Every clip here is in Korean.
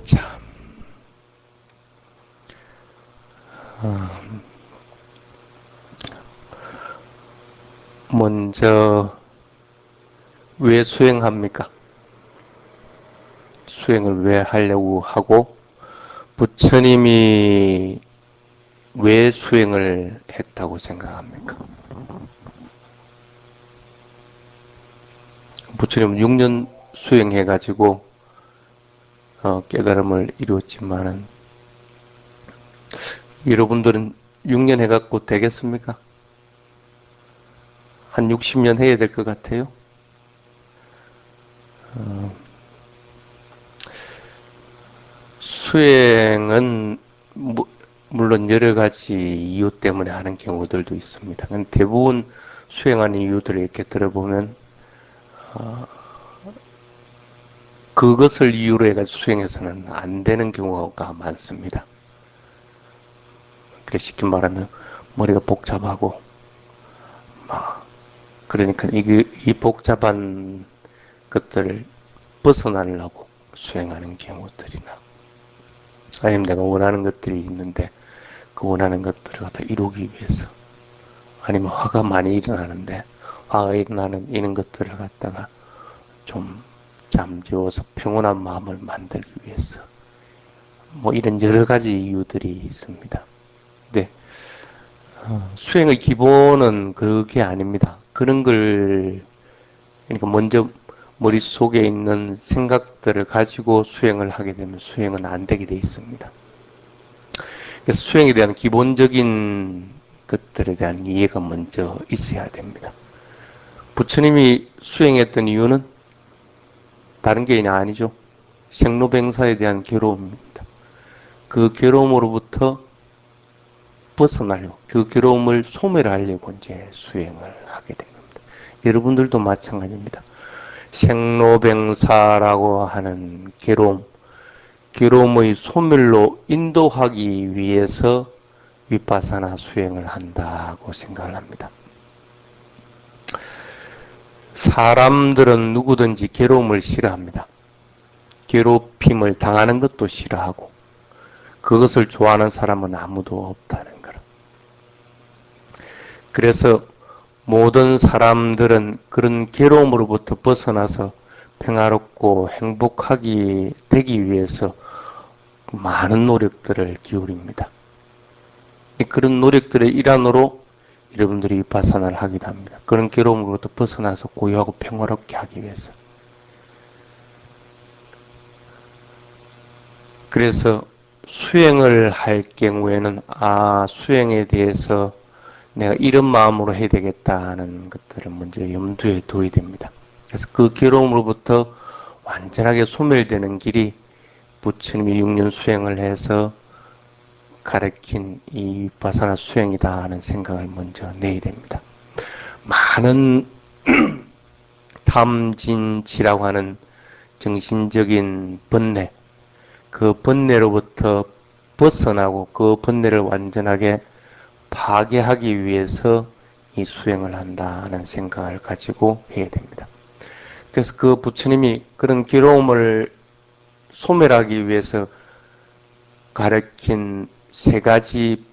참, 어, 먼저 왜 수행합니까? 수행을 왜 하려고 하고 부처님이 왜 수행을 했다고 생각합니까? 부처님은 6년 수행해가지고 깨달음을 이루었지만은 여러분들은 6년 해갖고 되겠습니까? 한 60년 해야 될 것 같아요. 수행은 물론 여러 가지 이유 때문에 하는 경우들도 있습니다. 대부분 수행하는 이유들을 이렇게 들어보면 그것을 이유로 해가지고 수행해서는 안 되는 경우가 많습니다. 그래 쉽게 말하면 머리가 복잡하고 그러니까 이 복잡한 것들을 벗어나려고 수행하는 경우들이나 아니면 내가 원하는 것들이 있는데 그 원하는 것들을 갖다 이루기 위해서 아니면 화가 많이 일어나는데 화가 일어나는 이런 것들을 갖다가 좀 잠재워서 평온한 마음을 만들기 위해서 뭐 이런 여러 가지 이유들이 있습니다. 근데 수행의 기본은 그게 아닙니다. 그런 걸 그러니까 먼저 머릿속에 있는 생각들을 가지고 수행을 하게 되면 수행은 안 되게 돼 있습니다. 그래서 수행에 대한 기본적인 것들에 대한 이해가 먼저 있어야 됩니다. 부처님이 수행했던 이유는 다른 게 아니죠. 생로병사에 대한 괴로움입니다. 그 괴로움으로부터 벗어나려고, 그 괴로움을 소멸하려고 이제 수행을 하게 된 겁니다. 여러분들도 마찬가지입니다. 생로병사라고 하는 괴로움의 소멸로 인도하기 위해서 위파사나 수행을 한다고 생각을 합니다. 사람들은 누구든지 괴로움을 싫어합니다. 괴롭힘을 당하는 것도 싫어하고 그것을 좋아하는 사람은 아무도 없다는 것. 그래서 모든 사람들은 그런 괴로움으로부터 벗어나서 평화롭고 행복하게 되기 위해서 많은 노력들을 기울입니다. 그런 노력들의 일환으로 여러분들이 위파사나를 하기도 합니다. 그런 괴로움으로부터 벗어나서 고요하고 평화롭게 하기 위해서. 그래서 수행을 할 경우에는 수행에 대해서 내가 이런 마음으로 해야 되겠다는 것들을 먼저 염두에 둬야 됩니다. 그래서 그 괴로움으로부터 완전하게 소멸되는 길이 부처님이 6년 수행을 해서 가르친 이 위파사나 수행이다 하는 생각을 먼저 내야 됩니다. 많은 탐진치라고 하는 정신적인 번뇌, 그 번뇌로부터 벗어나고 그 번뇌를 완전하게 파괴하기 위해서 이 수행을 한다는 생각을 가지고 해야 됩니다. 그래서 그 부처님이 그런 괴로움을 소멸하기 위해서 가르친 세 가지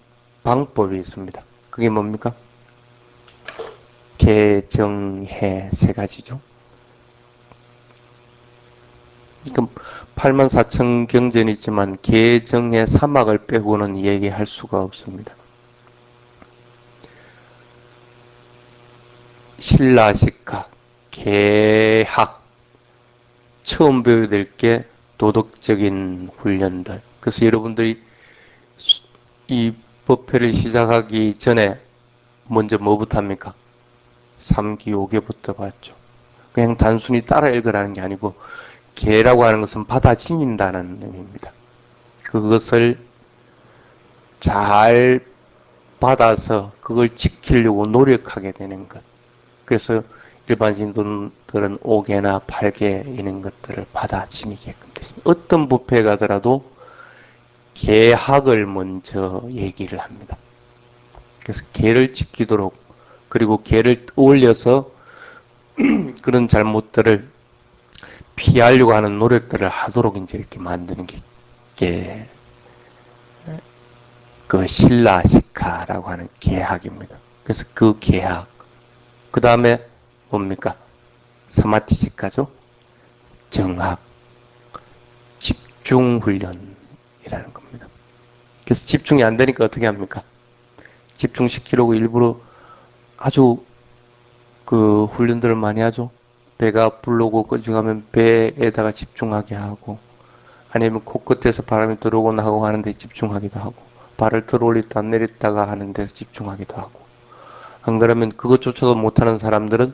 방법이 있습니다. 그게 뭡니까? 개정해 세 가지죠. 그럼 84,000 경전이 있지만 개정해 사막을 빼고는 얘기할 수가 없습니다. 신라식학, 개학, 처음 배워야 될 게 도덕적인 훈련들. 그래서 여러분들이 이 법회를 시작하기 전에 먼저 뭐부터 합니까? 3기 5개부터 봤죠. 그냥 단순히 따라 읽으라는 게 아니고 개라고 하는 것은 받아 지닌다는 의미입니다. 그것을 잘 받아서 그걸 지키려고 노력하게 되는 것. 그래서 일반신들은 5개나 8개 이런 것들을 받아 지니게끔 되십니다. 어떤 부패에 가더라도 계학을 먼저 얘기를 합니다. 그래서 계를 지키도록 그리고 계를 올려서 그런 잘못들을 피하려고 하는 노력들을 하도록 이제 이렇게 만드는 게 게 그 신라시카라고 하는 계학입니다. 그래서 그 계학, 그 다음에 뭡니까? 사마티시카죠? 정학, 집중훈련이라는 겁니다. 그래서 집중이 안 되니까 어떻게 합니까? 집중시키려고 일부러 아주 그 훈련들을 많이 하죠. 배가 불르고 끄지가면 배에다가 집중하게 하고, 아니면 코끝에서 바람이 들어오고 나가고 하는데 집중하기도 하고, 발을 들어 올리다 내렸다가 하는 데서 집중하기도 하고, 안 그러면 그것조차도 못하는 사람들은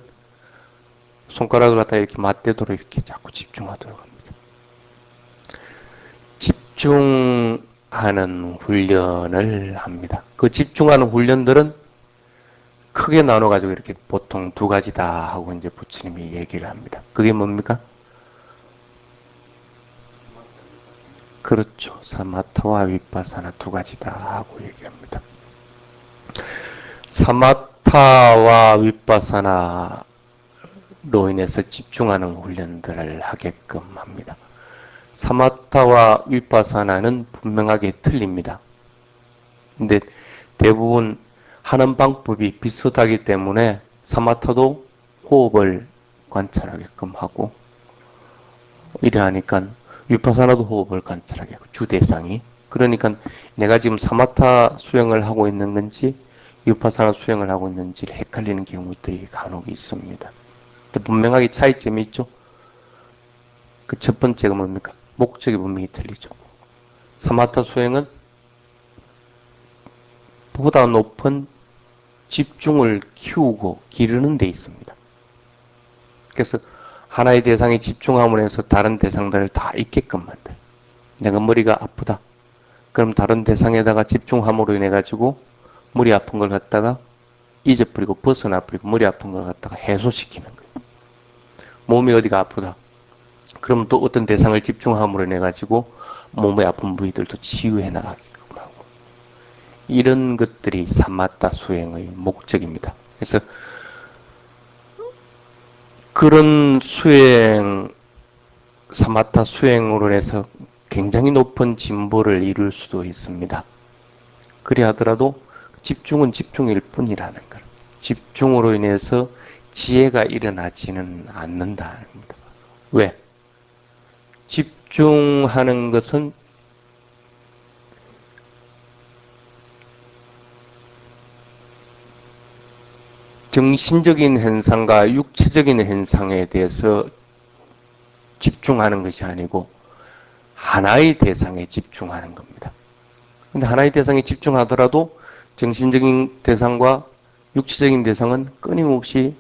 손가락을 갖다 이렇게 맞대도록 이렇게 자꾸 집중하도록 합니다. 집중하는 훈련을 합니다. 그 집중하는 훈련들은 크게 나눠가지고 이렇게 보통 두 가지다 하고 이제 부처님이 얘기를 합니다. 그게 뭡니까? 그렇죠. 사마타와 위파사나 두 가지다 하고 얘기합니다. 사마타와 위파사나로 인해서 집중하는 훈련들을 하게끔 합니다. 사마타와 위파사나는 분명하게 틀립니다. 근데 대부분 하는 방법이 비슷하기 때문에 사마타도 호흡을 관찰하게끔 하고, 이래 하니까 위파사나도 호흡을 관찰하게 하고, 주 대상이. 그러니까 내가 지금 사마타 수행을 하고 있는 건지 위파사나 수행을 하고 있는지를 헷갈리는 경우들이 간혹 있습니다. 분명하게 차이점이 있죠. 그 첫 번째가 뭡니까? 목적이 분명히 틀리죠. 사마타 수행은 보다 높은 집중을 키우고 기르는 데 있습니다. 그래서 하나의 대상에 집중함으로 해서 다른 대상들을 다 있게끔 만들. 내가 머리가 아프다. 그럼 다른 대상에다가 집중함으로 인해 가지고 머리 아픈 걸 갖다가 잊어버리고 벗어나버리고 머리 아픈 걸 갖다가 해소시키는 거예요. 몸이 어디가 아프다. 그럼 또 어떤 대상을 집중함으로 인해 가지고 몸의 아픈 부위들도 치유해 나가게끔 하고. 이런 것들이 사마타 수행의 목적입니다. 그래서 그런 수행, 사마타 수행으로 해서 굉장히 높은 진보를 이룰 수도 있습니다. 그리 하더라도 집중은 집중일 뿐이라는 것. 집중으로 인해서 지혜가 일어나지는 않는다는 겁니다. 왜? 집중하는 것은 정신적인 현상과 육체적인 현상에 대해서 집중하는 것이 아니고 하나의 대상에 집중하는 겁니다. 근데 하나의 대상에 집중하더라도 정신적인 대상과 육체적인 대상은 끊임없이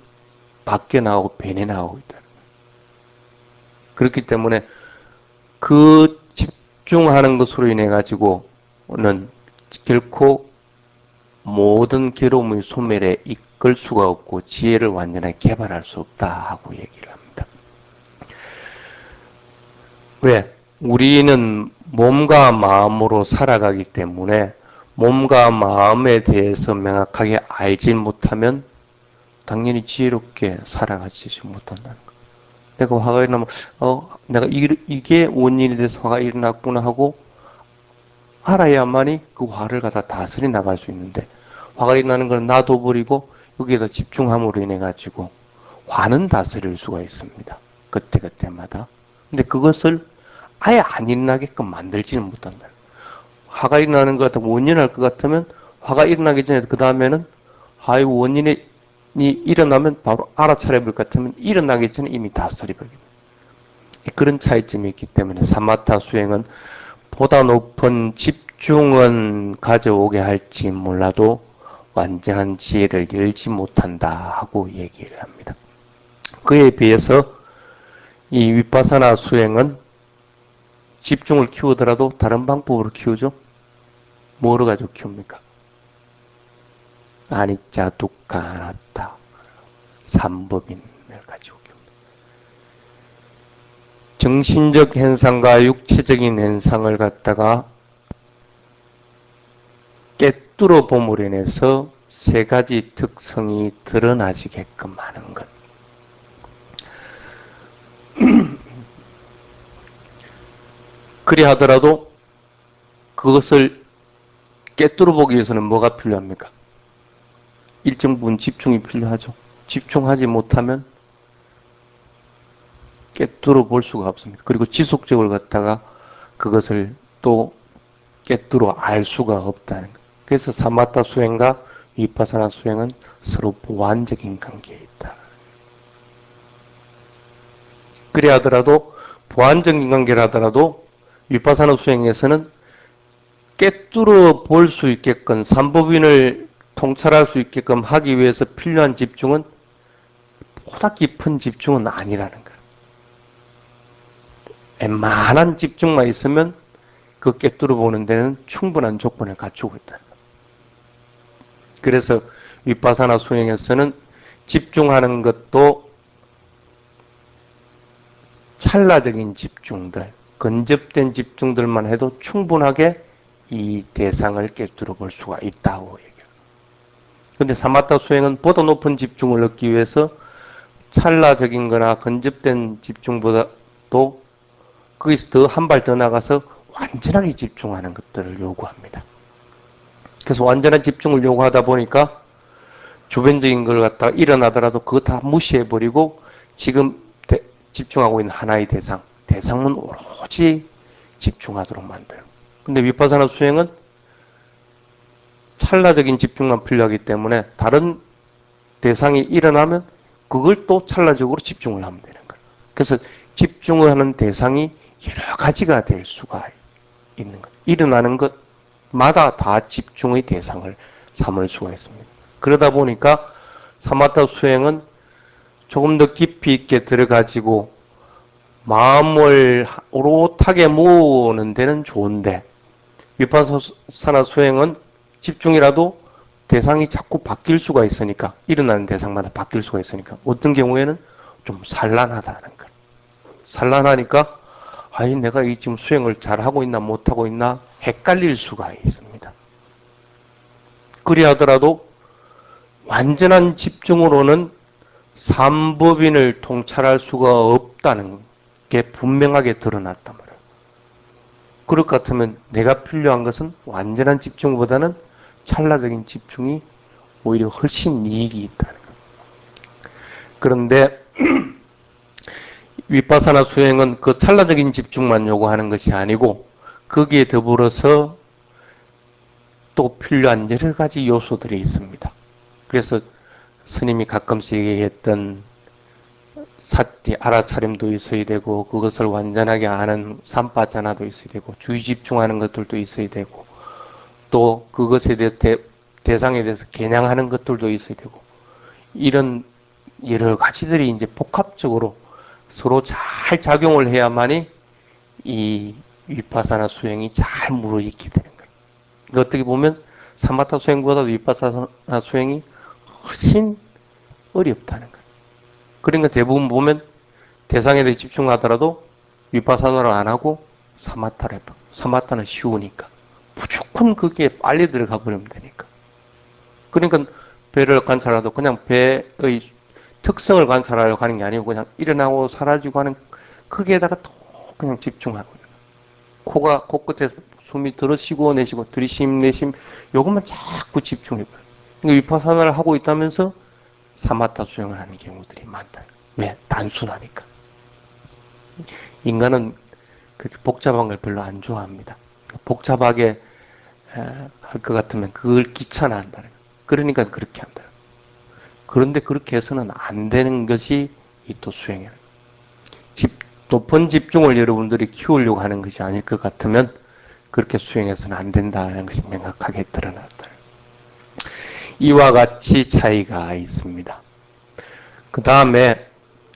밖에 나오고 변해 나오고 있다는 거예요. 그렇기 때문에 그 집중하는 것으로 인해 가지고는 결코 모든 괴로움의 소멸에 이끌 수가 없고 지혜를 완전히 개발할 수 없다 하고 얘기를 합니다. 왜? 우리는 몸과 마음으로 살아가기 때문에 몸과 마음에 대해서 명확하게 알지 못하면 당연히 지혜롭게 살아가지 못한다는 거예요. 내가 화가 일어나면 내가 이게 원인이 돼서 화가 일어났구나 하고 알아야만이 그 화를 갖다 다스려 나갈 수 있는데, 화가 일어나는 걸 놔둬버리고 여기에다 집중함으로 인해 가지고 화는 다스릴 수가 있습니다. 그때그때마다. 근데 그것을 아예 안 일어나게끔 만들지는 못한다. 화가 일어나는 것 같으면 원인할 것 같으면 화가 일어나기 전에 그 다음에는 화의 원인이 일어나면 바로 알아차려볼 것 같으면 일어나기 전에 이미 다스려버립니다. 그런 차이점이 있기 때문에 사마타 수행은 보다 높은 집중은 가져오게 할지 몰라도 완전한 지혜를 열지 못한다 하고 얘기를 합니다. 그에 비해서 이 위파사나 수행은 집중을 키우더라도 다른 방법으로 키우죠. 뭐로 가지고 키웁니까? 아니짜 두카 아나타 삼법인을 가지고 키웁니다. 정신적 현상과 육체적인 현상을 갖다가 깨뚫어 봄으로 인해서 세 가지 특성이 드러나지게끔 하는 것. 그리 하더라도 그것을 깨뚫어 보기 위해서는 뭐가 필요합니까? 일정 부분 집중이 필요하죠. 집중하지 못하면 깨뚫어 볼 수가 없습니다. 그리고 지속적으로 갖다가 그것을 또 깨뚫어 알 수가 없다는 것. 그래서 사마타 수행과 위파사나 수행은 서로 보완적인 관계에 있다. 그래 하더라도 보완적인 관계라 하더라도 위파사나 수행에서는 깨뚫어 볼 수 있게끔 삼법인을 통찰할 수 있게끔 하기 위해서 필요한 집중은 보다 깊은 집중은 아니라는 거예요. 웬만한 집중만 있으면 그 깨뚫어 보는 데는 충분한 조건을 갖추고 있다. 그래서 위파사나 수행에서는 집중하는 것도 찰나적인 집중들, 근접된 집중들만 해도 충분하게 이 대상을 깨뚫어 볼 수가 있다고 얘기해요. 근데 사마타 수행은 보다 높은 집중을 얻기 위해서 찰나적인 거나 근접된 집중보다도 거기서 더 한 발 더 나가서 완전하게 집중하는 것들을 요구합니다. 그래서 완전한 집중을 요구하다 보니까 주변적인 걸 갖다가 일어나더라도 그거 다 무시해버리고 지금 집중하고 있는 하나의 대상은 오로지 집중하도록 만들어요. 근데 위파사나 수행은 찰나적인 집중만 필요하기 때문에 다른 대상이 일어나면 그걸 또 찰나적으로 집중을 하면 되는 거예요. 그래서 집중을 하는 대상이 여러 가지가 될 수가 있는 거예요. 일어나는 것마다 다 집중의 대상을 삼을 수가 있습니다. 그러다 보니까 사마타 수행은 조금 더 깊이 있게 들어가지고 마음을 오롯하게 모으는 데는 좋은데 위파사나 수행은 집중이라도 대상이 자꾸 바뀔 수가 있으니까 일어나는 대상마다 바뀔 수가 있으니까 어떤 경우에는 좀 산란하다는 거예요. 산란하니까 아니 내가 이 지금 수행을 잘하고 있나 못하고 있나 헷갈릴 수가 있습니다. 그리 하더라도 완전한 집중으로는 삼법인을 통찰할 수가 없다는 게 분명하게 드러났단 말이에요. 그럴 것 같으면 내가 필요한 것은 완전한 집중보다는 찰나적인 집중이 오히려 훨씬 이익이 있다는 거예요. 그런데 위파사나 수행은 그 찰나적인 집중만 요구하는 것이 아니고 거기에 더불어서 또 필요한 여러 가지 요소들이 있습니다. 그래서 스님이 가끔씩 얘기했던 사티, 알아차림도 있어야 되고 그것을 완전하게 아는 삼파자나도 있어야 되고 주의 집중하는 것들도 있어야 되고 또 그것에 대해서 대상에 대해서 겨냥하는 것들도 있어야 되고 이런 여러 가지들이 이제 복합적으로 서로 잘 작용을 해야만이 이 위파사나 수행이 잘 무르익게 되는 거예요. 그러니까 어떻게 보면 사마타 수행보다도 위파사나 수행이 훨씬 어렵다는 거예요. 그러니까 대부분 보면 대상에 대해 집중하더라도 위파사나를 안 하고 사마타를 해봐. 사마타는 쉬우니까. 무조건 그게 빨리 들어가 버리면 되니까. 그러니까 배를 관찰하도 그냥 배의 특성을 관찰하려고 하는 게 아니고 그냥 일어나고 사라지고 하는 거기에다가 또 그냥 집중하고 있는 거예요. 코끝에서 숨이 들어쉬고 내쉬고 들이쉼 내쉼 요것만 자꾸 집중해버려요. 그러니까 위파사나를 하고 있다면서 사마타 수행을 하는 경우들이 많다. 왜? 단순하니까. 인간은 그렇게 복잡한 걸 별로 안 좋아합니다. 복잡하게 할 것 같으면 그걸 귀찮아한다는 거예요. 그러니까 그렇게 한다. 그런데 그렇게 해서는 안 되는 것이 이 또 수행이에요. 높은 집중을 여러분들이 키우려고 하는 것이 아닐 것 같으면 그렇게 수행해서는 안 된다는 것이 명확하게 드러났다. 이와 같이 차이가 있습니다. 그 다음에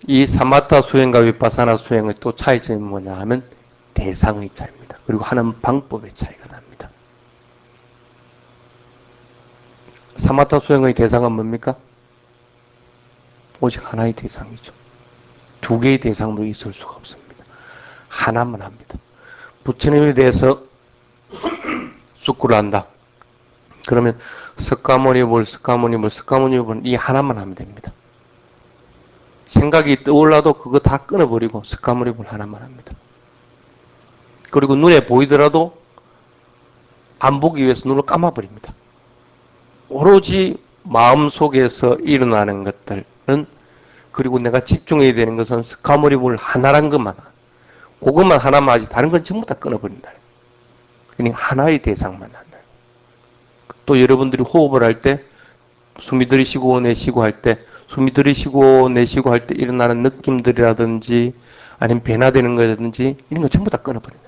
이 사마타 수행과 위파사나 수행의 또 차이점이 뭐냐 하면 대상의 차이입니다. 그리고 하는 방법의 차이가 납니다. 사마타 수행의 대상은 뭡니까? 오직 하나의 대상이죠. 두 개의 대상도 있을 수가 없습니다. 하나만 합니다. 부처님에 대해서 숙구를 한다. 그러면 석가모니불 이 하나만 하면 됩니다. 생각이 떠올라도 그거 다 끊어버리고 석가모니불 하나만 합니다. 그리고 눈에 보이더라도 안 보기 위해서 눈을 감아버립니다. 오로지 마음속에서 일어나는 것들은, 그리고 내가 집중해야 되는 것은 스카모리볼 하나란 것만, 그것만 하나만 하지 다른 건 전부 다 끊어버린다. 그냥 하나의 대상만 한다. 또 여러분들이 호흡을 할 때 숨이 들이쉬고 내쉬고 할 때, 숨이 들이쉬고 내쉬고 할 때 일어나는 느낌들이라든지 아니면 변화되는 거라든지 이런 거 전부 다 끊어버린다.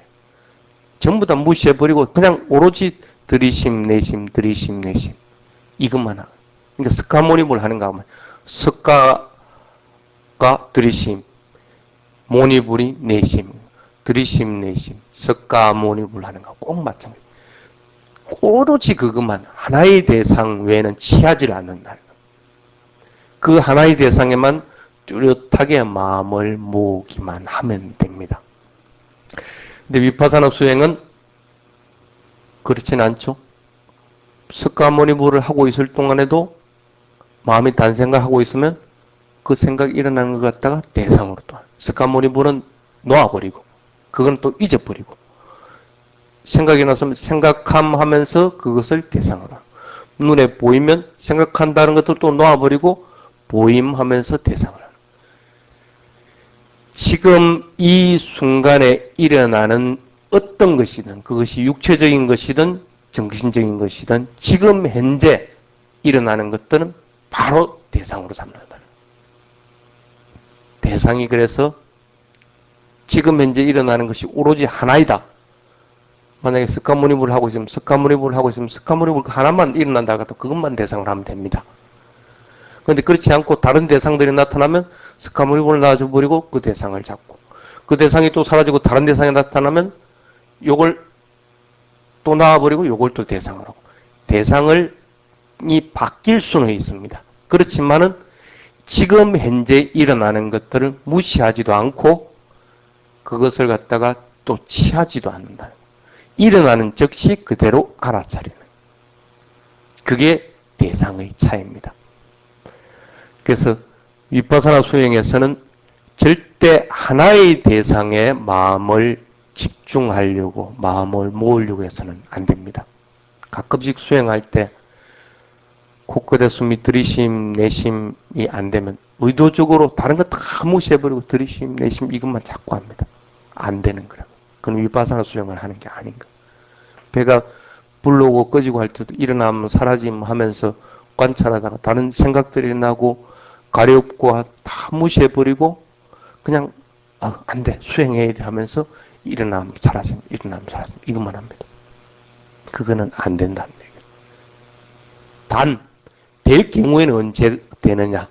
전부 다 무시해버리고 그냥 오로지 들이쉼 내쉼 들이쉼 내쉼 이것만 하고. 그러니까 스카모니볼 하는 거 하면 스카가 들이쉼, 모니불이 내쉼, 들이쉼 내쉼, 스카모니불 하는 거 꼭 마찬가지. 오로지 그것만, 하나의 대상 외에는 취하지 않는다는 거. 그 하나의 대상에만 뚜렷하게 마음을 모으기만 하면 됩니다. 근데 위파사나 수행은 그렇진 않죠. 스카모니불을 하고 있을 동안에도 마음이 단 생각하고 있으면 그 생각이 일어나는 것 갖다가 대상으로 또 스카모니불은 놓아버리고 그건 또 잊어버리고, 생각이 났으면 생각함 하면서 그것을 대상으로, 눈에 보이면 생각한다는 것도 또 놓아버리고 보임하면서 대상으로. 지금 이 순간에 일어나는 어떤 것이든, 그것이 육체적인 것이든 정신적인 것이든 지금 현재 일어나는 것들은 바로 대상으로 삼는다. 대상이 그래서 지금 현재 일어나는 것이 오로지 하나이다. 만약에 스카모니불을 하고 있으면 스카모니불 하나만 일어난다 하더라도 그것만 대상으로 하면 됩니다. 그런데 그렇지 않고 다른 대상들이 나타나면 스카모니불을 놔줘버리고 그 대상을 잡고, 그 대상이 또 사라지고 다른 대상이 나타나면 요걸 또 놔버리고 요걸 또 대상으로 하고, 대상이 바뀔 수는 있습니다. 그렇지만은 지금 현재 일어나는 것들을 무시하지도 않고 그것을 갖다가 또 취하지도 않는다. 일어나는 즉시 그대로 알아차리는, 그게 대상의 차이입니다. 그래서 위파사나 수행에서는 절대 하나의 대상에 마음을 집중하려고, 마음을 모으려고 해서는 안 됩니다. 가끔씩 수행할 때 코끝에 숨이 들이쉼 내쉼이 안 되면 의도적으로 다른 거 다 무시해버리고 들이쉼 내쉼 이것만 자꾸 합니다. 안 되는 거라고. 그건 위파사나 수행을 하는 게 아닌가. 배가 불러오고 꺼지고 할 때도 일어나면 사라짐 하면서 관찰하다가 다른 생각들이 나고 가렵고 다 무시해버리고 그냥 안 돼, 수행해야 돼 하면서 일어나면 사라짐 이것만 합니다. 그거는 안 된다는 얘기예요. 단, 될 경우에는 언제 되느냐.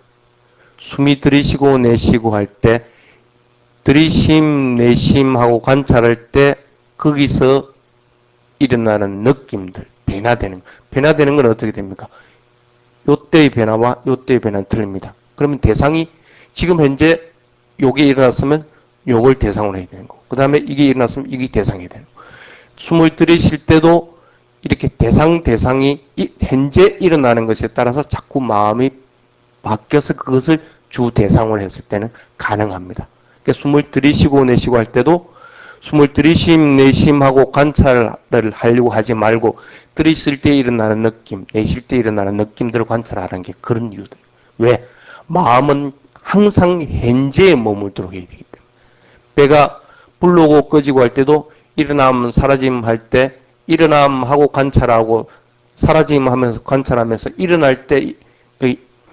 숨이 들이쉬고 내쉬고 할 때 들이쉼 내쉼하고 관찰할 때 거기서 일어나는 느낌들, 변화되는 건 어떻게 됩니까? 요때의 변화와 요때의 변화는 틀립니다. 그러면 대상이 지금 현재 요게 일어났으면 요걸 대상으로 해야 되는 거고, 그 다음에 이게 일어났으면 이게 대상이 되는 거고, 숨을 들이쉴 때도 이렇게 대상이 현재 일어나는 것에 따라서 자꾸 마음이 바뀌어서 그것을 주 대상으로 했을 때는 가능합니다. 그러니까 숨을 들이쉬고 내쉬고 할 때도 숨을 들이쉼 내쉼하고 관찰을 하려고 하지 말고 들이쉴 때 일어나는 느낌, 내쉴 때 일어나는 느낌들을 관찰하는 게 그런 이유들. 왜? 마음은 항상 현재에 머물도록 해야 되기 때문에. 배가 불르고 꺼지고 할 때도 일어나면 사라짐 할 때 일어남하고 관찰하고 사라짐 하면서 관찰하면서 일어날 때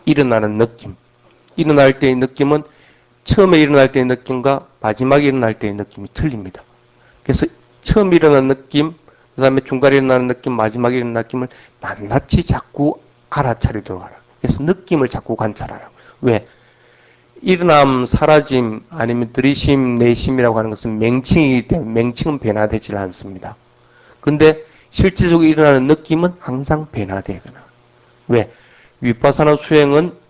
일어나는 느낌. 일어날 때의 느낌은 처음에 일어날 때의 느낌과 마지막에 일어날 때의 느낌이 틀립니다. 그래서 처음 일어나는 느낌, 그 다음에 중간에 일어나는 느낌, 마지막에 일어나는 느낌을 낱낱이 자꾸 알아차리도록 하라. 그래서 느낌을 자꾸 관찰하라. 왜? 일어남, 사라짐, 아니면 들이쉼, 내쉼이라고 하는 것은 맹칭이기 때문에 맹칭은 변화되지 않습니다. 근데 실질적으로 일어나는 느낌은 항상 변화되거나. 왜? 위파사나 수행은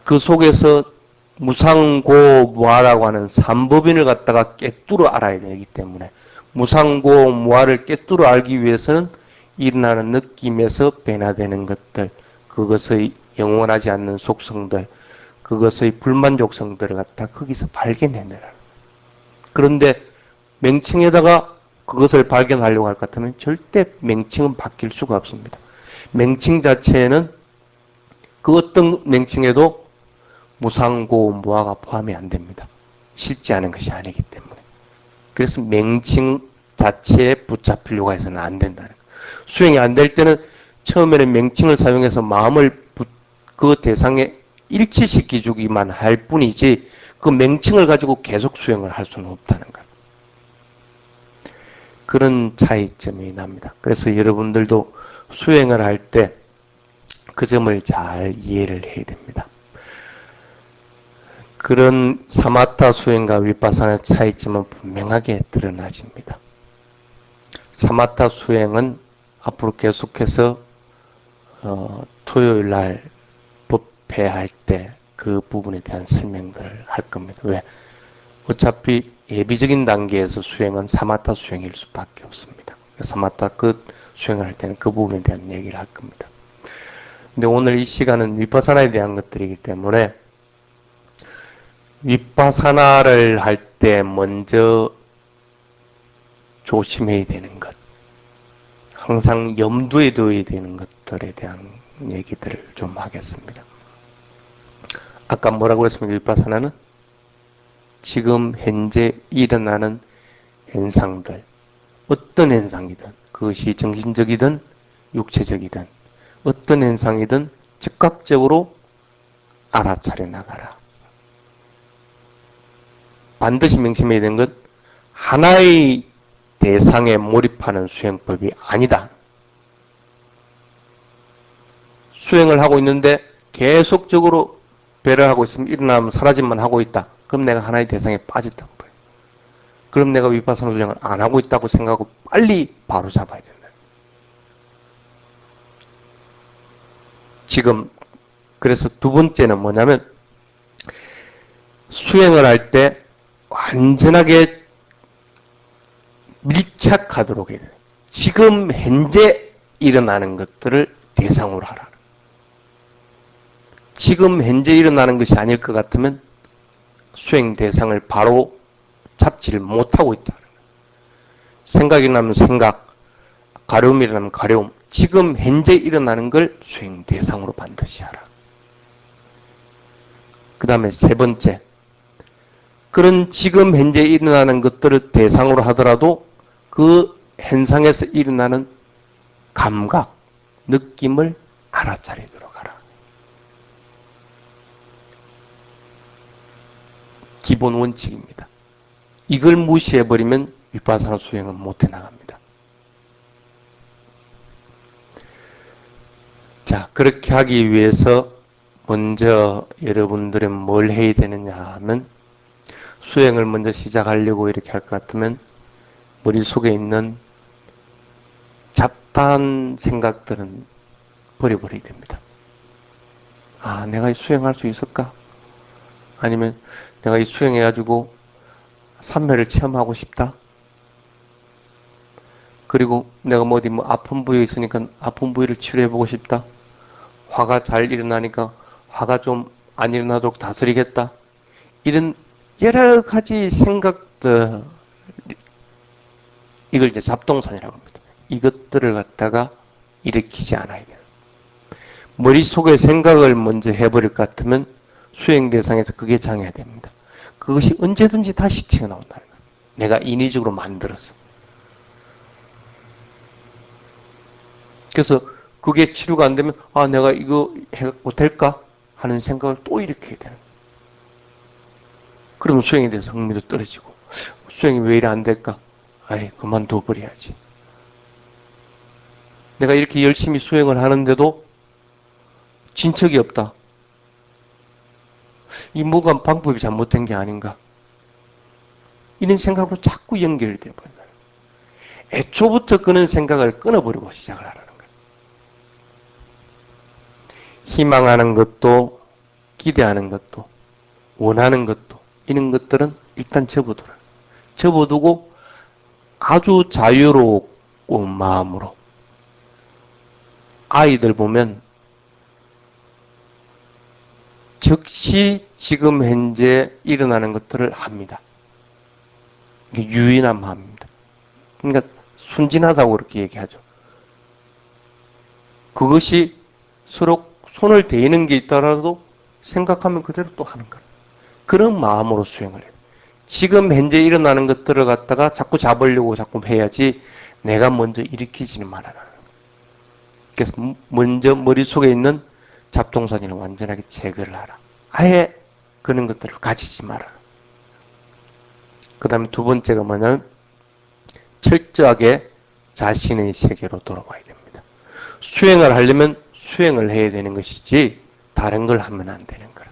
그 속에서 무상고무아라고 하는 삼법인을 갖다가 깨뚫어 알아야 되기 때문에 무상고무아를 깨뚫어 알기 위해서는 일어나는 느낌에서 변화되는 것들, 그것의 영원하지 않는 속성들, 그것의 불만족성들을 갖다 거기서 발견해내라. 그런데 맹칭에다가 그것을 발견하려고 할 것 같으면 절대 맹칭은 바뀔 수가 없습니다. 맹칭 자체에는 그 어떤 맹칭에도 무상고, 무아가 포함이 안 됩니다. 실지 않은 것이 아니기 때문에. 그래서 맹칭 자체에 붙잡히려고 해서는 안 된다는 거예요. 수행이 안 될 때는 처음에는 맹칭을 사용해서 마음을 그 대상에 일치시켜주기만 할 뿐이지 그 맹칭을 가지고 계속 수행을 할 수는 없다는 거예요. 그런 차이점이 납니다. 그래서 여러분들도 수행을 할 때 그 점을 잘 이해를 해야 됩니다. 그런 사마타 수행과 위파사나의 차이점은 분명하게 드러나집니다. 사마타 수행은 앞으로 계속해서 토요일 날 법회할 때 그 부분에 대한 설명을 할 겁니다. 왜? 어차피 예비적인 단계에서 수행은 사마타 수행일 수밖에 없습니다. 사마타 끝 수행을 할 때는 그 부분에 대한 얘기를 할 겁니다. 근데 오늘 이 시간은 위파사나에 대한 것들이기 때문에 위파사나를 할 때 먼저 조심해야 되는 것, 항상 염두에 둬야 되는 것들에 대한 얘기들을 좀 하겠습니다. 아까 뭐라고 했습니까? 위파사나는 지금 현재 일어나는 현상들, 어떤 현상이든 그것이 정신적이든 육체적이든 어떤 현상이든 즉각적으로 알아차려 나가라. 반드시 명심해야 되는 것, 하나의 대상에 몰입하는 수행법이 아니다. 수행을 하고 있는데 계속적으로 배를 하고 있으면 일어나면 사라짐만 하고 있다. 그럼 내가 하나의 대상에 빠졌다고 봐요. 그럼 내가 위파사나 수행을 안 하고 있다고 생각하고 빨리 바로 잡아야 된다. 지금 그래서 두 번째는 뭐냐면 수행을 할 때 완전하게 밀착하도록 해야 돼요. 지금 현재 일어나는 것들을 대상으로 하라. 지금 현재 일어나는 것이 아닐 것 같으면 수행 대상을 바로 잡지를 못하고 있다. 생각이 나면 생각, 가려움이 일어나면 가려움, 지금 현재 일어나는 걸 수행 대상으로 반드시 하라. 그 다음에 세 번째, 그런 지금 현재 일어나는 것들을 대상으로 하더라도 그 현상에서 일어나는 감각, 느낌을 알아차리도록 하라. 기본 원칙입니다. 이걸 무시해버리면 위파사나 수행은 못해 나갑니다. 자, 그렇게 하기 위해서 먼저 여러분들은 뭘 해야 되느냐 하면 수행을 먼저 시작하려고 이렇게 할 것 같으면 머릿속에 있는 잡다한 생각들은 버려버려야 됩니다. 아, 내가 이 수행할 수 있을까? 아니면 내가 이 수행해가지고 삼매를 체험하고 싶다? 그리고 내가 뭐 어디 뭐 아픈 부위에 있으니까 아픈 부위를 치료해보고 싶다? 화가 잘 일어나니까 화가 좀 안 일어나도록 다스리겠다? 이런 여러 가지 생각들, 이걸 이제 잡동선이라고 합니다. 이것들을 갖다가 일으키지 않아야 돼요. 머릿속에 생각을 먼저 해버릴 것 같으면 수행 대상에서 그게 장애됩니다. 그것이 언제든지 다시 튀어나온다는 거예요. 내가 인위적으로 만들었어. 그래서 그게 치료가 안 되면 아, 내가 이거 못할까? 하는 생각을 또 일으켜야 되는 거예요. 그러면 수행에 대해서 흥미도 떨어지고 수행이 왜 이래 안 될까? 아이, 그만둬 버려야지. 내가 이렇게 열심히 수행을 하는데도 진척이 없다. 이 뭐가 방법이 잘못된 게 아닌가? 이런 생각으로 자꾸 연결되어 버려요. 애초부터 그런 생각을 끊어버리고 시작을 하라는 거예요. 희망하는 것도, 기대하는 것도, 원하는 것도, 이런 것들은 일단 접어두라. 접어두고 아주 자유로운 마음으로. 아이들 보면 즉시 지금 현재 일어나는 것들을 합니다. 이게 유인한 마음입니다. 그러니까 순진하다고 그렇게 얘기하죠. 그것이 서로 손을 대는 게 있더라도 생각하면 그대로 또 하는 거예요. 그런 마음으로 수행을 해요. 지금 현재 일어나는 것들을 갖다가 자꾸 잡으려고 자꾸 해야지 내가 먼저 일으키지는 말아라. 그래서 먼저 머릿속에 있는 잡동사니를 완전하게 제거를 하라. 아예 그런 것들을 가지지 마라. 그 다음에 두 번째가 뭐냐면 철저하게 자신의 세계로 돌아와야 됩니다. 수행을 하려면 수행을 해야 되는 것이지 다른 걸 하면 안 되는 거라.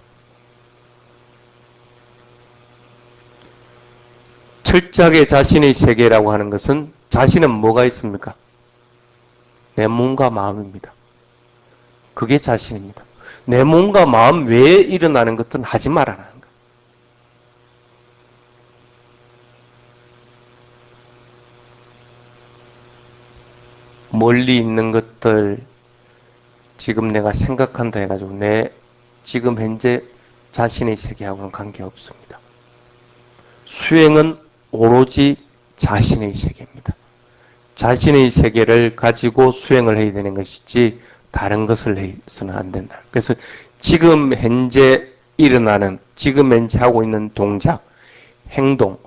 철저하게 자신의 세계라고 하는 것은 자신은 뭐가 있습니까? 내 몸과 마음입니다. 그게 자신입니다. 내 몸과 마음 외에 일어나는 것들은 하지 말아라는 거예요. 멀리 있는 것들 지금 내가 생각한다 해가지고 내 지금 현재 자신의 세계하고는 관계없습니다. 수행은 오로지 자신의 세계입니다. 자신의 세계를 가지고 수행을 해야 되는 것이지 다른 것을 해서는 안 된다. 그래서 지금 현재 일어나는, 지금 현재 하고 있는 동작, 행동,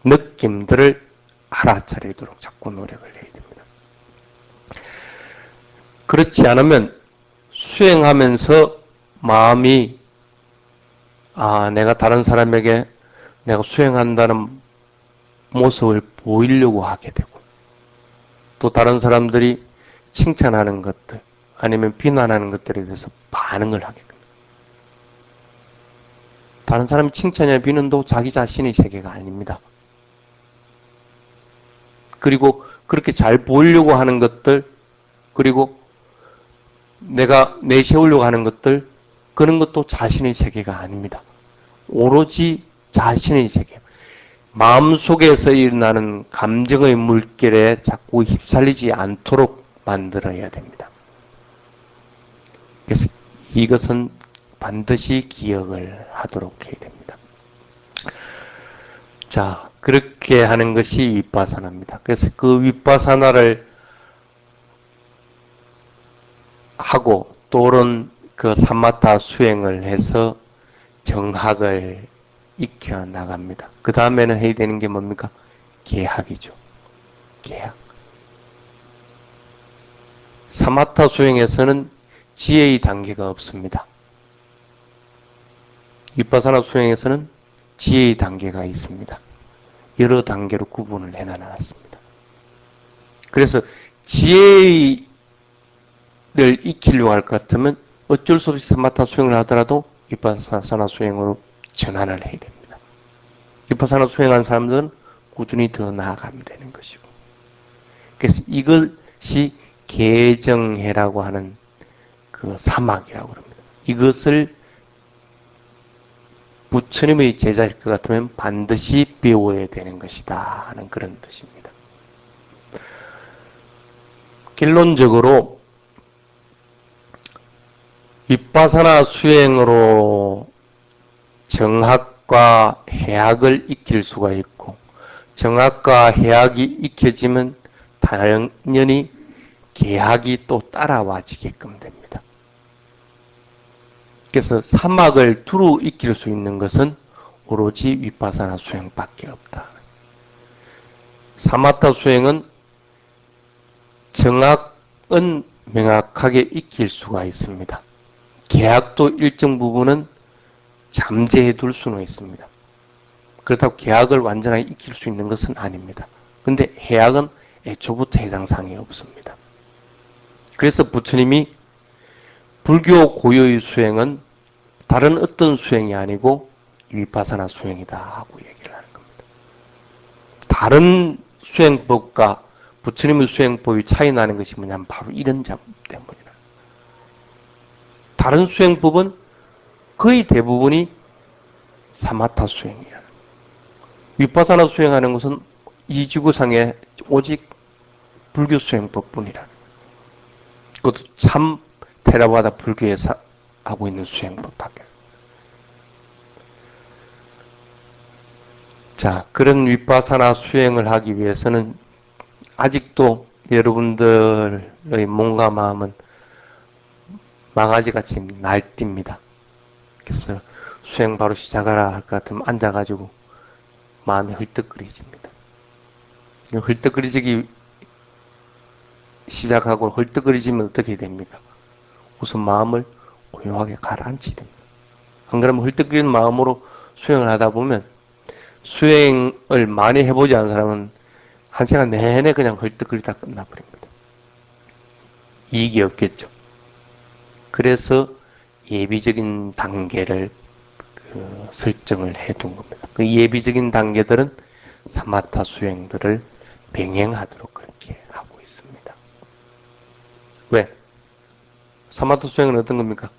느낌들을 알아차리도록 자꾸 노력을 해야 됩니다. 그렇지 않으면 수행하면서 마음이 내가 다른 사람에게 내가 수행한다는 모습을 보이려고 하게 되고 또 다른 사람들이 칭찬하는 것들 아니면 비난하는 것들에 대해서 반응을 하게 됩니다. 다른 사람이 칭찬이나 비난도 자기 자신의 세계가 아닙니다. 그리고 그렇게 잘 보이려고 하는 것들 그리고 내가 내세우려고 하는 것들 그런 것도 자신의 세계가 아닙니다. 오로지 자신의 세계. 마음속에서 일어나는 감정의 물결에 자꾸 휩쓸리지 않도록 만들어야 됩니다. 그래서 이것은 반드시 기억을 하도록 해야 됩니다. 자, 그렇게 하는 것이 윗바사나입니다. 그래서 그 윗바사나를 하고 또는 그 사마타 수행을 해서 정학을 익혀 나갑니다. 그 다음에는 해야 되는 게 뭡니까? 계학이죠. 계학. 사마타 수행에서는 지혜의 단계가 없습니다. 윗바사나 수행에서는 지혜의 단계가 있습니다. 여러 단계로 구분을 해놔놨습니다. 그래서 지혜를 익히려고 할 것 같으면 어쩔 수 없이 사마타 수행을 하더라도 윗바사나 수행으로 전환을 해야 됩니다. 윗바사나 수행한 사람들은 꾸준히 더 나아가면 되는 것이고. 그래서 이것이 개정해라고 하는 그 사막이라고 합니다. 이것을 부처님의 제자일 것 같으면 반드시 배워야 되는 것이다 하는 그런 뜻입니다. 결론적으로 윗바사나 수행으로 정학과 해학을 익힐 수가 있고 정학과 해학이 익혀지면 당연히 계학이 또 따라와지게끔 됩니다. 그래서 사막을 두루 익힐 수 있는 것은 오로지 윗바사나 수행밖에 없다. 사마타 수행은 정학은 명확하게 익힐 수가 있습니다. 계학도 일정 부분은 잠재해 둘 수는 있습니다. 그렇다고 계학을 완전하게 익힐 수 있는 것은 아닙니다. 근데 해학은 애초부터 해당 사항이 없습니다. 그래서 부처님이 불교 고유의 수행은 다른 어떤 수행이 아니고 윗바사나 수행이다 하고 얘기를 하는 겁니다. 다른 수행법과 부처님의 수행법이 차이 나는 것이 뭐냐면 바로 이런 점 때문이다. 다른 수행법은 거의 대부분이 사마타 수행이야. 윗바사나 수행하는 것은 이 지구상에 오직 불교 수행법뿐이라. 그것도 참 테라바다 불교에서 하고 있는 수행법밖에. 자, 그런 윗바사나 수행을 하기 위해서는 아직도 여러분들의 몸과 마음은 망아지같이 날뜁니다. 그래서 수행 바로 시작하라 할 것 같으면 앉아가지고 마음이 헐떡거리집니다. 헐떡거리기 시작하고 헐떡거리지면 어떻게 됩니까? 우선 마음을 고요하게 가라앉히게 됩니다. 안 그러면 헐떡거리는 마음으로 수행을 하다 보면 수행을 많이 해보지 않은 사람은 한 시간 내내 그냥 헐떡거리다 끝나버립니다. 이익이 없겠죠. 그래서 예비적인 단계를 설정을 해둔 겁니다. 그 예비적인 단계들은 사마타 수행들을 병행하도록 그렇게 하고 있습니다. 왜? 사마타 수행은 어떤 겁니까?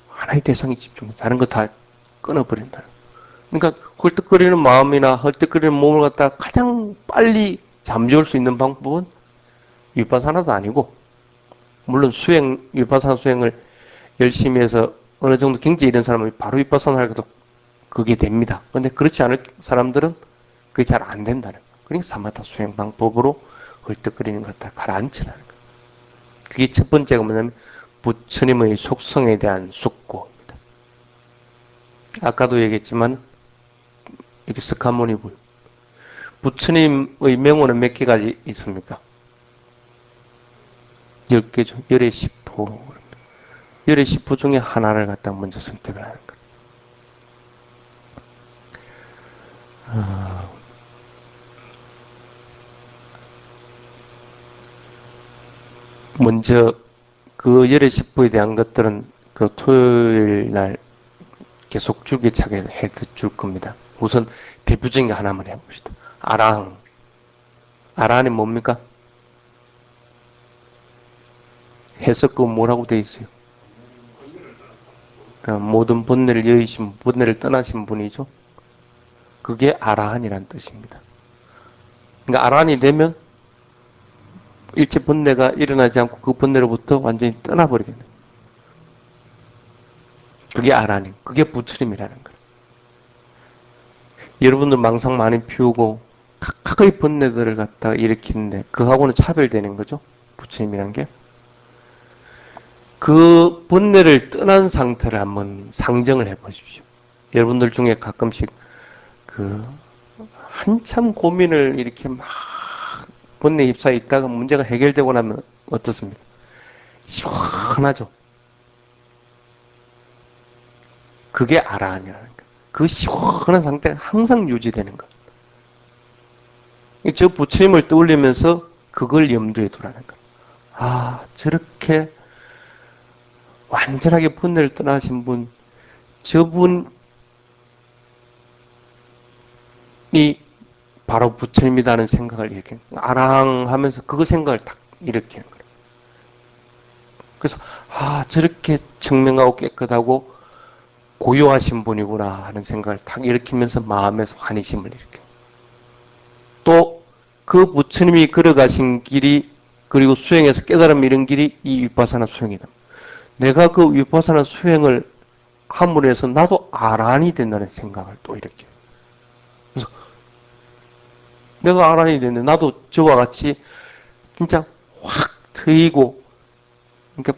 하나의 대상에 집중해. 다른 거 다 끊어버린다. 그러니까 헐떡거리는 마음이나 헐떡거리는 몸을 갖다가 가장 빨리 잠재울 수 있는 방법은 위파사나도 아니고, 물론 위파사나 수행을 열심히 해서 어느 정도 경지에 이른 사람은 바로 위파사나를 해도 그게 됩니다. 그런데 그렇지 않을 사람들은 그게 잘 안 된다는 거예요. 그러니까 사마타 수행 방법으로 헐떡거리는 걸 다 가라앉히라는 거예요. 그게 첫 번째가 뭐냐면 부처님의 속성에 대한 숙고입니다. 아까도 얘기했지만 이렇게 스카모니 부처님의 명호는 몇 개가 있습니까? 10개죠. 열의 10호. 열의 10호 중에 하나를 갖다 먼저 선택을 하는 거예요. 먼저 그 열의 10호에 대한 것들은 그 토요일 날 계속 줄기차게 해줄 겁니다. 우선 대표적인 게 하나만 해봅시다. 아라항. 아라한이 뭡니까? 해석은 뭐라고 되어 있어요? 모든 번뇌를 여의신, 번뇌를 떠나신 분이죠. 그게 아라한이란 뜻입니다. 그러니까 아라한이 되면 일체 번뇌가 일어나지 않고 그 번뇌로부터 완전히 떠나버리겠네. 그게 아라한, 그게 부처님이라는 거예요. 여러분들 망상 많이 피우고 각각의 번뇌들을 갖다가 일으키는데 그하고는 차별되는 거죠. 부처님이란 게. 그 번뇌를 떠난 상태를 한번 상정을 해 보십시오. 여러분들 중에 가끔씩 한참 고민을 이렇게 막 번뇌에 휩싸여 있다가 문제가 해결되고 나면 어떻습니까? 시원하죠. 그게 아라한이라는 거예요. 그 시원한 상태가 항상 유지되는 거예요. 저 부처님을 떠올리면서 그걸 염두에 두라는 거예요. 아, 저렇게 완전하게 번뇌를 떠나신 분, 저분이 바로 부처님이라는 생각을 일으키는 거예요. 아랑 하면서 그거 생각을 딱 일으키는 거예요. 그래서 저렇게 청명하고 깨끗하고 고요하신 분이구나 하는 생각을 딱 일으키면서 마음에서 환희심을 일으켜요. 또 그 부처님이 걸어가신 길이 그리고 수행에서 깨달음 이런 길이 이 위파사나 수행이다. 내가 그 위파사나 수행을 함으로 해서 나도 아란이 된다는 생각을 또 일으켜요. 그래서 내가 아란이 됐는데 나도 저와 같이 진짜 확 트이고 그러니까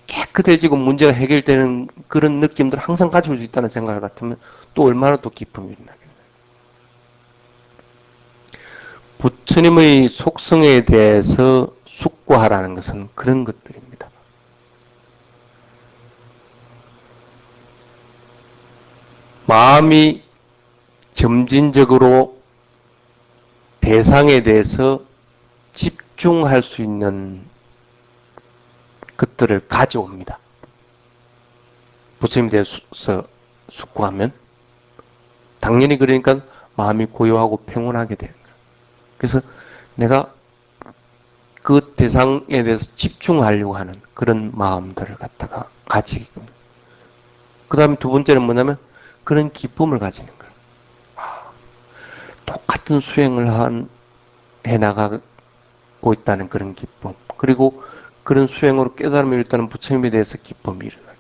깨끗해지고 문제가 해결되는 그런 느낌들을 항상 가지고 수 있다는 생각을 같으면 또 얼마나 또 기쁨이 일어나겠나요. 부처님의 속성에 대해서 숙고하라는 것은 그런 것들입니다. 마음이 점진적으로 대상에 대해서 집중할 수 있는 것들을 가져옵니다. 부처님에 대해서 숙고하면 당연히 그러니까 마음이 고요하고 평온하게 되는 거예요. 그래서 내가 그 대상에 대해서 집중하려고 하는 그런 마음들을 갖다가 가지게 됩니다. 그 다음에 두 번째는 뭐냐면 그런 기쁨을 가지는 거예요. 똑같은 수행을 해나가고 있다는 그런 기쁨. 그리고 그런 수행으로 깨달음이 일어나는 부처님에 대해서 기쁨이 일어나요.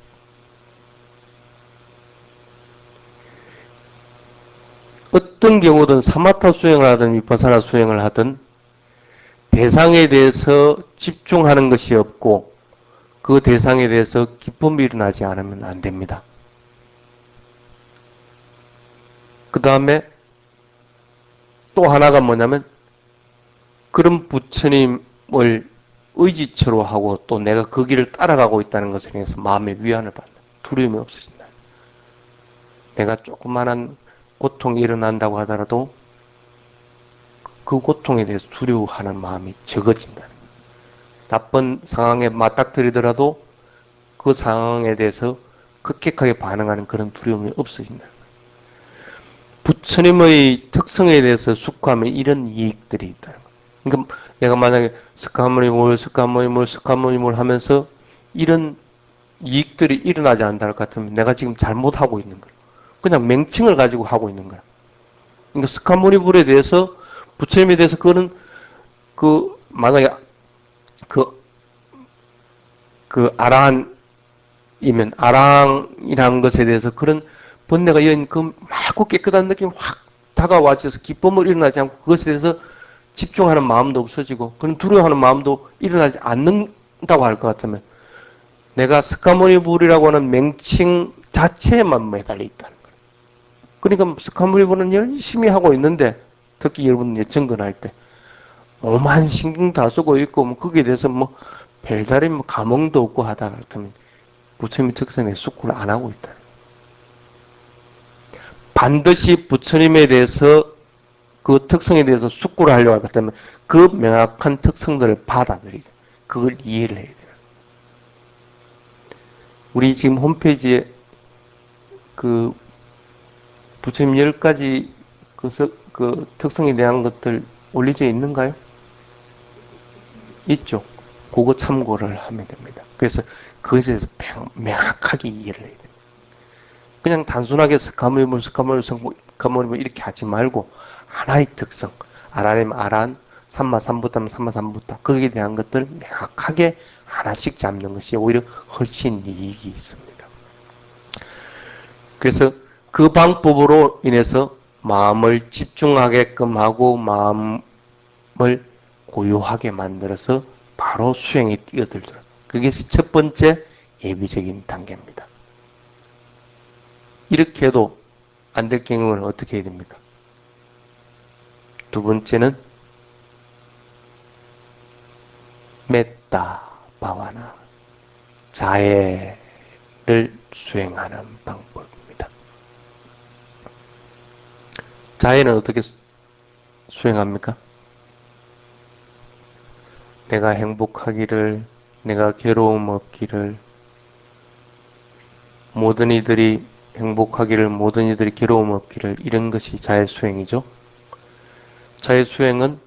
어떤 경우든 사마타 수행을 하든 위파사나 수행을 하든 대상에 대해서 집중하는 것이 없고 그 대상에 대해서 기쁨이 일어나지 않으면 안 됩니다. 그 다음에 또 하나가 뭐냐면 그런 부처님을 의지처로 하고 또 내가 그 길을 따라가고 있다는 것에 대해서 마음의 위안을 받는 두려움이 없어진다. 내가 조그마한 고통이 일어난다고 하더라도 그 고통에 대해서 두려워하는 마음이 적어진다. 나쁜 상황에 맞닥뜨리더라도 그 상황에 대해서 급격하게 반응하는 그런 두려움이 없어진다. 부처님의 특성에 대해서 숙고하면 이런 이익들이 있다는 거예요. 그러니까 내가 만약에 스카모니물 하면서 이런 이익들이 일어나지 않는다 할 것 같으면 내가 지금 잘못하고 있는 거예요. 그냥 맹칭을 가지고 하고 있는 거야. 그러니까 스카모니불에 대해서 부처님에 대해서 그거는 만약에 아랑이라는 것에 대해서 그런 번뇌가 여인 그 맑고 깨끗한 느낌이 확 다가와져서 기쁨을 일어나지 않고 그것에 대해서 집중하는 마음도 없어지고 그런 두려워하는 마음도 일어나지 않는다고 할 것 같으면 내가 스카모니불이라고 하는 맹칭 자체에만 매달려 있다는 거예요. 그러니까 스카모니불은 열심히 하고 있는데 특히 여러분 정근할 때 오만 신경 다 쓰고 있고 뭐 거기에 대해서 뭐 별다른 뭐 감흥도 없고 하다 같으면 부처님의 특성에 숙고를 안 하고 있다. 반드시 부처님에 대해서 그 특성에 대해서 숙고를 하려고 할 것 같으면 그 명확한 특성들을 받아들이자. 그걸 이해를 해야 돼요. 우리 지금 홈페이지에 그 부처님 10가지 그 특성에 대한 것들 올려져 있는가요? 있죠. 그거 참고를 하면 됩니다. 그래서 그것에 대해서 명확하게 이해를 해야 돼요. 그냥 단순하게 스카모니물 이렇게 하지 말고 하나의 특성, 아라님 아란, 삼마삼부타면 삼마삼부타 거기에 대한 것들 명확하게 하나씩 잡는 것이 오히려 훨씬 이익이 있습니다. 그래서 그 방법으로 인해서 마음을 집중하게끔 하고 마음을 고요하게 만들어서 바로 수행에 뛰어들도록. 그게 첫 번째 예비적인 단계입니다. 이렇게 해도 안 될 경우는 어떻게 해야 됩니까? 두 번째는 메타 바와나 자애를 수행하는 방법입니다. 자애는 어떻게 수행합니까? 내가 행복하기를, 내가 괴로움 없기를, 모든 이들이 행복하기를, 모든 이들이 괴로움 없기를, 이런 것이 자애 수행이죠. 자애 수행은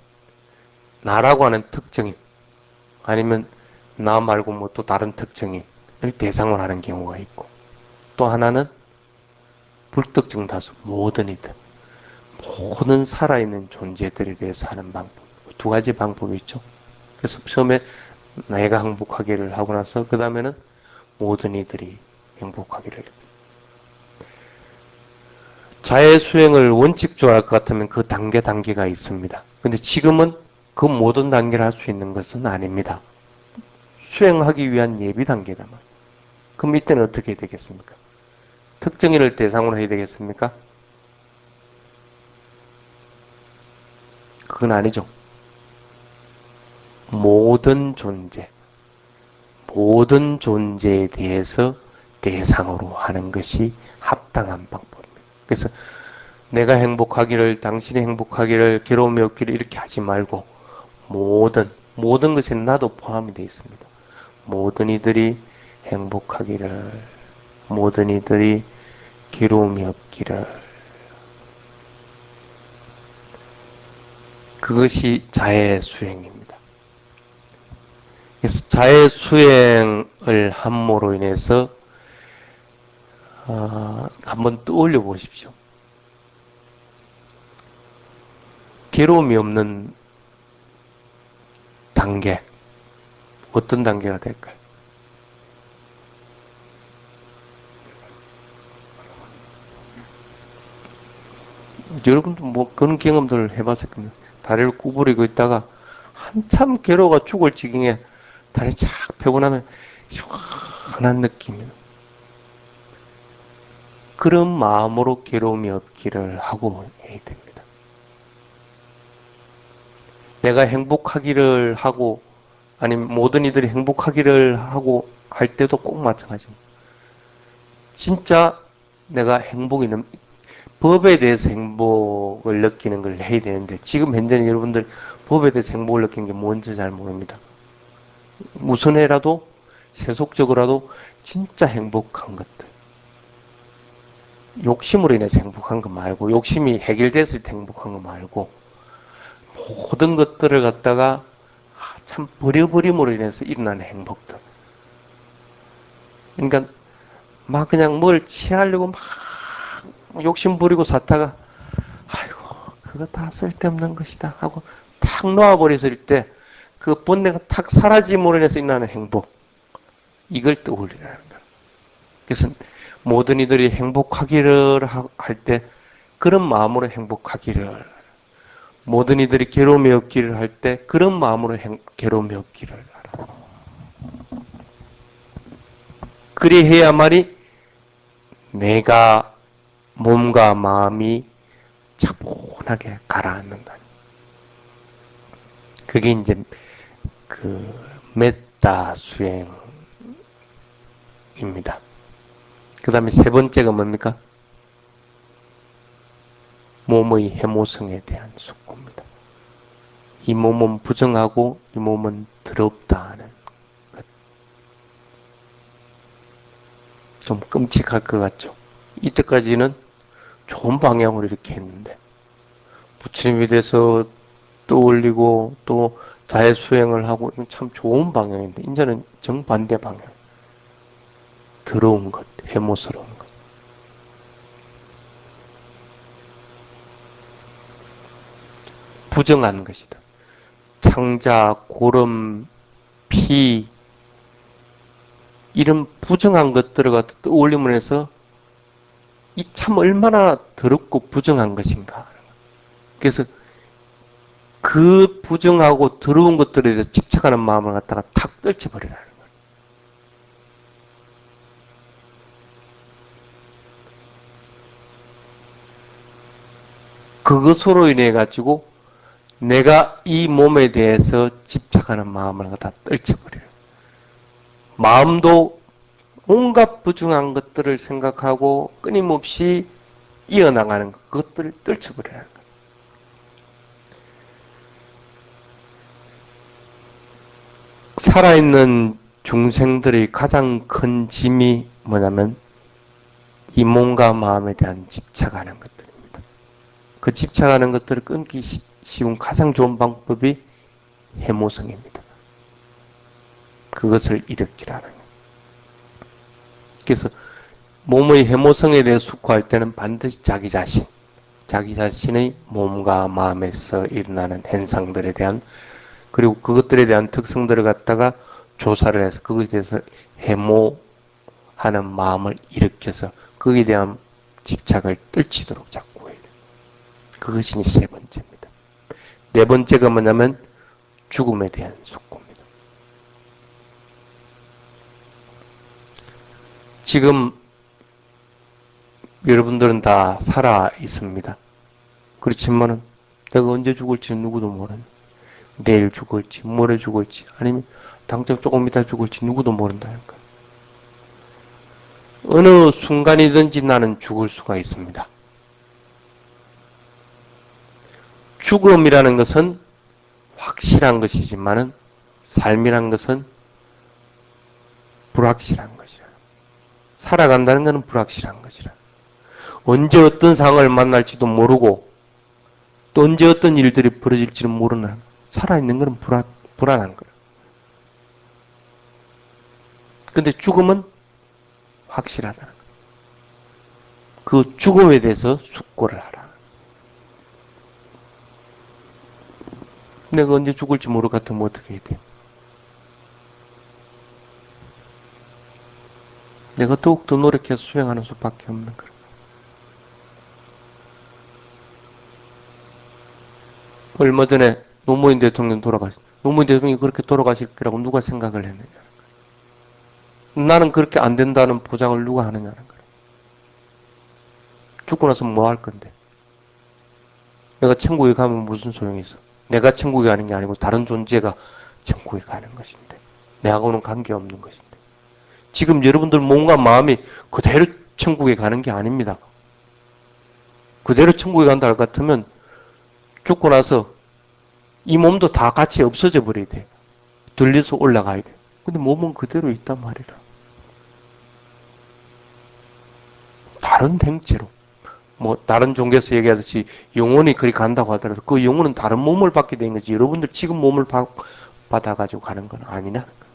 나라고 하는 특징이 아니면 나 말고 뭐 또 다른 특징이 대상을 하는 경우가 있고 또 하나는 불특정 다수 모든 이들 모든 살아있는 존재들에 대해서 하는 방법 두 가지 방법이 있죠. 그래서 처음에 내가 행복하기를 하고 나서 그 다음에는 모든 이들이 행복하기를. 자애 수행을 원칙적으로 할 것 같으면 그 단계가 있습니다. 근데 지금은 그 모든 단계를 할 수 있는 것은 아닙니다. 수행하기 위한 예비 단계다. 그럼 이때는 어떻게 해야 되겠습니까? 특정인을 대상으로 해야 되겠습니까? 그건 아니죠. 모든 존재에 대해서 대상으로 하는 것이 합당한 방법입니다. 그래서 내가 행복하기를, 당신이 행복하기를, 괴로움이 없기를 이렇게 하지 말고 모든 것에 나도 포함이 되어 있습니다. 모든 이들이 행복하기를, 모든 이들이 괴로움이 없기를. 그것이 자애 수행입니다. 그래서 자애 수행을 함으로 인해서 한번 떠올려 보십시오. 괴로움이 없는 단계, 어떤 단계가 될까요? 여러분도 뭐 그런 경험들을 해봤을 겁니다. 다리를 구부리고 있다가 한참 괴로워가 죽을 지경에 다리 쫙 펴고 나면 시원한 느낌이. 그런 마음으로 괴로움이 없기를 하고 해야 됩니다. 내가 행복하기를 하고, 아니면 모든 이들이 행복하기를 하고 할 때도 꼭 마찬가지입니다. 진짜 내가 법에 대해서 행복을 느끼는 걸 해야 되는데, 지금 현재는 여러분들 법에 대해서 행복을 느끼는 게 뭔지 잘 모릅니다. 무슨 애라도, 세속적으로라도 진짜 행복한 것들. 욕심으로 인해서 행복한 거 말고, 욕심이 해결됐을 때 행복한 거 말고, 모든 것들을 갖다가 참 버려버림으로 인해서 일어나는 행복들. 그러니까 막 그냥 뭘 취하려고 막 욕심 부리고 샀다가 아이고 그거 다 쓸데없는 것이다 하고 탁 놓아버렸을 때 그 본내가 탁 사라짐으로 인해서 일어나는 행복. 이걸 떠올리라는 거예요. 그래서 모든 이들이 행복하기를 할 때 그런 마음으로 행복하기를, 모든 이들이 괴로움이 없기를 할 때 그런 마음으로 괴로움이 없기를 하라. 그리해야만이 내가 몸과 마음이 차분하게 가라앉는다. 그게 이제 그 메타 수행입니다. 그 다음에 세 번째가 뭡니까? 몸의 해모성에 대한 숙고입니다. 이 몸은 부정하고 이 몸은 더럽다 하는 것. 좀 끔찍할 것 같죠? 이때까지는 좋은 방향으로 이렇게 했는데 부처님에 대해서 떠올리고 또 자해수행을 하고 참 좋은 방향인데 이제는 정반대 방향. 더러운 것, 해모스러운 것. 부정한 것이다. 창자, 고름, 피 이런 부정한 것들을 갖다 떠올림을 해서 이 참 얼마나 더럽고 부정한 것인가. 그래서 그 부정하고 더러운 것들에 대해서 집착하는 마음을 갖다가 탁 떨쳐버리라는 거예요. 그것으로 인해 가지고 내가 이 몸에 대해서 집착하는 마음을 갖다 떨쳐버려요. 마음도 온갖 부정한 것들을 생각하고 끊임없이 이어나가는 것, 그것들을 떨쳐버려야 하는 거예요. 살아있는 중생들의 가장 큰 짐이 뭐냐면 이 몸과 마음에 대한 집착하는 것들입니다. 그 집착하는 것들을 끊기 쉬운 가장 좋은 방법이 해모성입니다. 그것을 일으키라는 거예요. 그래서 몸의 해모성에 대해 숙고할 때는 반드시 자기 자신의 몸과 마음에서 일어나는 현상들에 대한, 그리고 그것들에 대한 특성들을 갖다가 조사를 해서 그것에 대해서 해모하는 마음을 일으켜서 거기에 대한 집착을 떨치도록 자꾸 해야 돼요. 그것이 세 번째입니다. 네 번째가 뭐냐면 죽음에 대한 숙고입니다. 지금 여러분들은 다 살아 있습니다. 그렇지만은 내가 언제 죽을지 누구도 모르는, 내일 죽을지 모레 죽을지 아니면 당장 조금 이따 죽을지 누구도 모른다니까. 어느 순간이든지 나는 죽을 수가 있습니다. 죽음이라는 것은 확실한 것이지만은 삶이란 것은 불확실한 것이라. 살아간다는 것은 불확실한 것이라. 언제 어떤 상황을 만날지도 모르고 또 언제 어떤 일들이 벌어질지는 모르는, 살아있는 것은 불안한 거예요. 근데 죽음은 확실하다는 거예요. 그 죽음에 대해서 숙고를 하라. 내가 언제 죽을지 모를 것 같으면 어떻게 해야 돼요? 내가 더욱더 노력해서 수행하는 수밖에 없는 거예요. 얼마 전에 노무현 대통령 노무현 대통령이 그렇게 돌아가실 거라고 누가 생각을 했느냐. 나는 그렇게 안 된다는 보장을 누가 하느냐는 거야. 죽고 나서 뭐 할 건데. 내가 천국에 가면 무슨 소용이 있어. 내가 천국에 가는 게 아니고 다른 존재가 천국에 가는 것인데. 내하고는 관계없는 것인데. 지금 여러분들 몸과 마음이 그대로 천국에 가는 게 아닙니다. 그대로 천국에 간다 할 것 같으면 죽고 나서 이 몸도 다 같이 없어져 버려야 돼. 들려서 올라가야 돼. 근데 몸은 그대로 있단 말이라. 다른 행체로. 뭐 다른 종교에서 얘기하듯이 영혼이 그리 간다고 하더라도 그 영혼은 다른 몸을 받게 된 거지. 여러분들 지금 몸을 받아가지고 가는 건 아니라는 거야.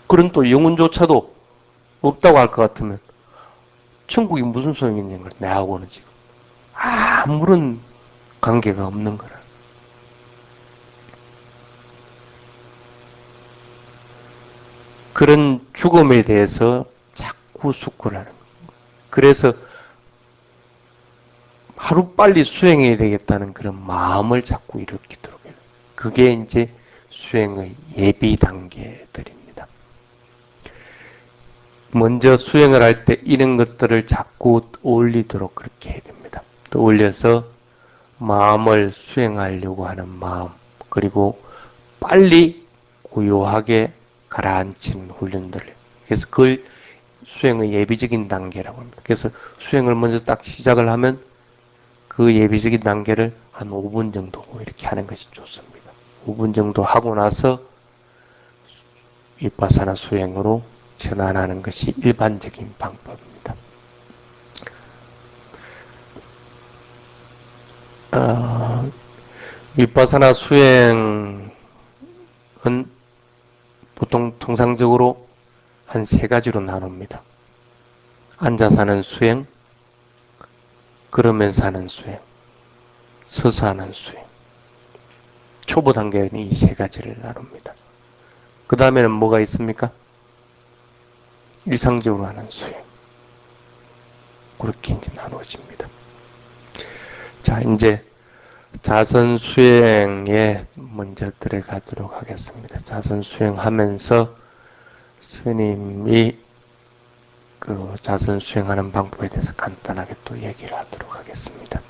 그런 또 영혼조차도 없다고 할 것 같으면 천국이 무슨 소용이 있는 거야. 내하고는 지금 아무런 관계가 없는 거라. 그런 죽음에 대해서 자꾸 숙고를 하는 거예요. 그래서 하루빨리 수행해야 되겠다는 그런 마음을 자꾸 일으키도록 해요. 그게 이제 수행의 예비 단계들입니다. 먼저 수행을 할 때 이런 것들을 자꾸 떠올리도록 그렇게 해야 됩니다. 떠올려서 마음을 수행하려고 하는 마음, 그리고 빨리 고요하게 가라앉히는 훈련들. 그래서 그걸 수행의 예비적인 단계라고 합니다. 그래서 수행을 먼저 딱 시작을 하면 그 예비적인 단계를 한 5분 정도 이렇게 하는 것이 좋습니다. 5분 정도 하고 나서 위파사나 수행으로 전환하는 것이 일반적인 방법입니다. 위파사나 수행은 보통 통상적으로 한 3가지로 나눕니다. 앉아서 하는 수행, 걸으면서 하는 수행, 서서 하는 수행. 초보 단계는 이 3가지를 나눕니다. 그 다음에는 뭐가 있습니까? 일상적으로 하는 수행. 그렇게 이제 나누어집니다. 자, 이제 자선 수행에 먼저 들어가도록 하겠습니다. 자선 수행하면서 스님이 그 자선 수행하는 방법에 대해서 간단하게 또 얘기를 하도록 하겠습니다.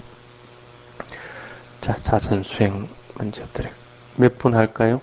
자, 자선 수행 먼저 몇 분 할까요?